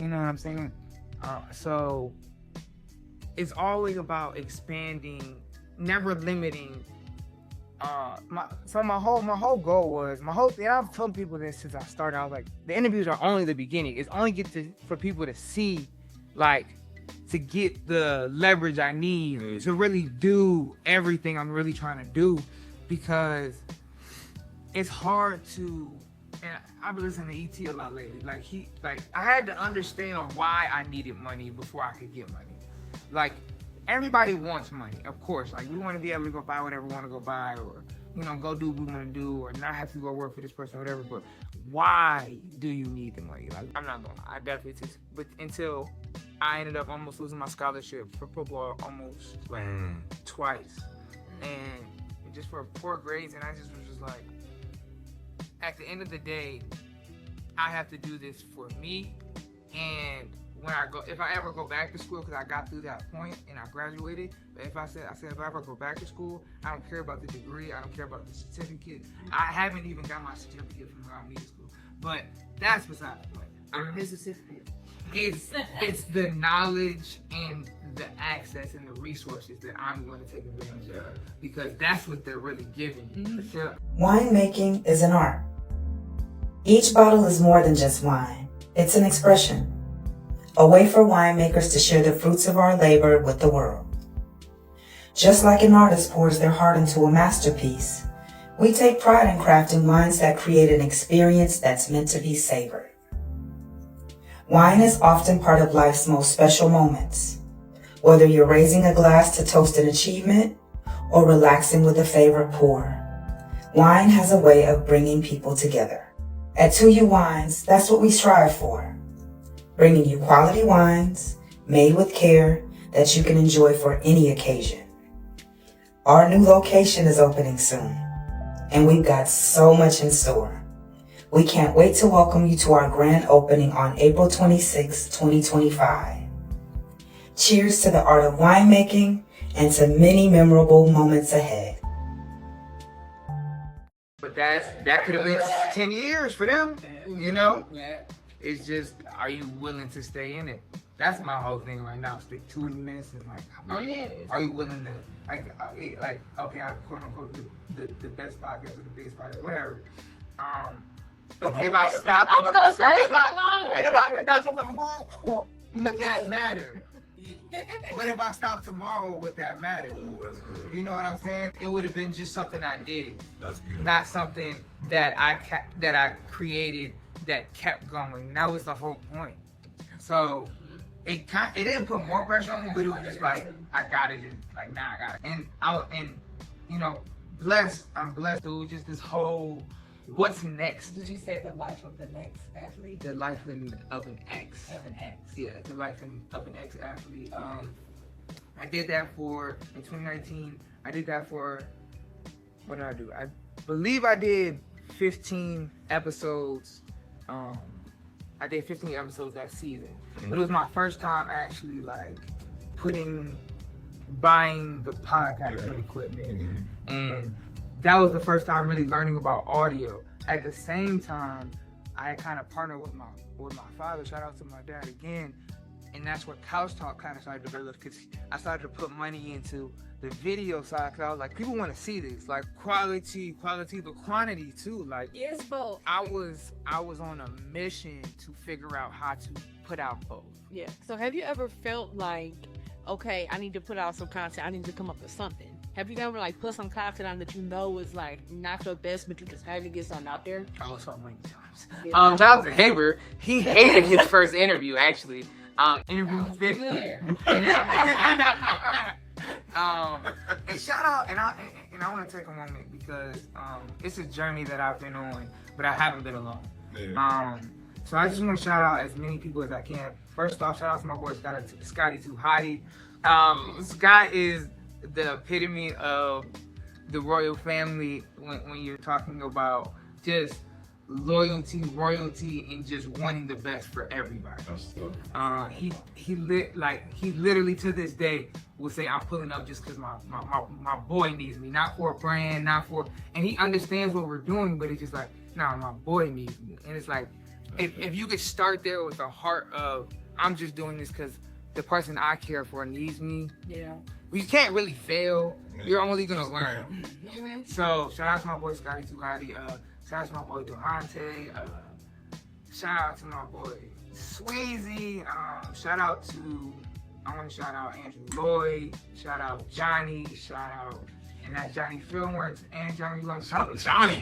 You know what I'm saying? So it's always about expanding, never limiting. My whole goal was, and I've told people this since I started. I was like, the interviews are only the beginning. It's only for people to see, like, to get the leverage I need to really do everything I'm really trying to do, because it's hard to. And I've been listening to E.T. a lot lately. Like I had to understand why I needed money before I could get money. Like, everybody wants money, of course. Like, we want to be able to go buy whatever we want to go buy, or, you know, go do what we want to do, or not have to go work for this person or whatever. But why do you need the money? Like, I'm not gonna lie, I definitely but until I ended up almost losing my scholarship for football almost like twice, and just for poor grades, and I just was just like, at the end of the day, I have to do this for me. And when if I ever go back to school, because I got through that point and I graduated, but if I said if I ever go back to school, I don't care about the degree, I don't care about the certificate. I haven't even got my certificate from Media School, but that's beside the point. I mean, his certificate. It's the knowledge and the access and the resources that I'm going to take advantage of, because that's what they're really giving you. Sure. Winemaking is an art. Each bottle is more than just wine. It's an expression, a way for winemakers to share the fruits of our labor with the world. Just like an artist pours their heart into a masterpiece, we take pride in crafting wines that create an experience that's meant to be savored. Wine is often part of life's most special moments. Whether you're raising a glass to toast an achievement or relaxing with a favorite pour, wine has a way of bringing people together. At TPUE Wines, that's what we strive for. Bringing you quality wines made with care that you can enjoy for any occasion. Our new location is opening soon, and we've got so much in store. We can't wait to welcome you to our grand opening on April 26, 2025. Cheers to the art of winemaking and to many memorable moments ahead. But that could have been 10 years for them, you know? It's just, are you willing to stay in it? That's my whole thing right now. Stick 20 minutes and like, are you willing to, like, okay, I quote unquote the best podcast or the biggest podcast, whatever. If I stop, I'm gonna say, does that matter? But if I stop tomorrow, would that matter? You know what I'm saying? It would have been just something I did, not something that I created that kept going. That was the whole point. So it didn't put more pressure on me, but it was just like, I got it. Like, nah, I got it. And you know, I'm blessed through just this whole. What's next? Did you say the life of the next athlete? The life of an ex. Yeah, the life of an ex-athlete. I did that in 2019. I did that for, what did I do? I believe I did 15 episodes. I did 15 episodes that season. But it was my first time actually like buying the podcast equipment. And that was the first time really learning about audio. At the same time, I kind of partnered with my father. Shout out to my dad again. And that's where Couch Talk kind of started to develop, because I started to put money into the video side, because I was like, people want to see this, like quality, but quantity too. Like, yes, both. I was on a mission to figure out how to put out both. Yeah. So have you ever felt like, okay, I need to put out some content, I need to come up with something? Have you ever like put some content on that you know is like not your best, but you just have to get something out there? Oh, so many times. Shout out to Haber. He hated his first interview actually. Interview 50. And shout out, and I want to take a moment because it's a journey that I've been on, but I haven't been alone. Yeah. So I just want to shout out as many people as I can. First off, shout out to my boy Scotty Too Hottie. Scott is the epitome of the royal family when you're talking about just loyalty, royalty, and just wanting the best for everybody. He literally to this day will say, I'm pulling up just because my boy needs me, not for a brand, and he understands what we're doing, but it's just like, nah, my boy needs me. And it's like, if you could start there with a heart of, I'm just doing this because the person I care for needs me. Yeah. You can't really fail. You're only gonna learn. So shout out to my boy Scotty Tugati. Shout out to my boy Durante. Shout out to my boy Swayze. I want to shout out Andrew Lloyd. Shout out Johnny. Shout out, and that Johnny Filmworks and Johnny Love. Shout out to Johnny.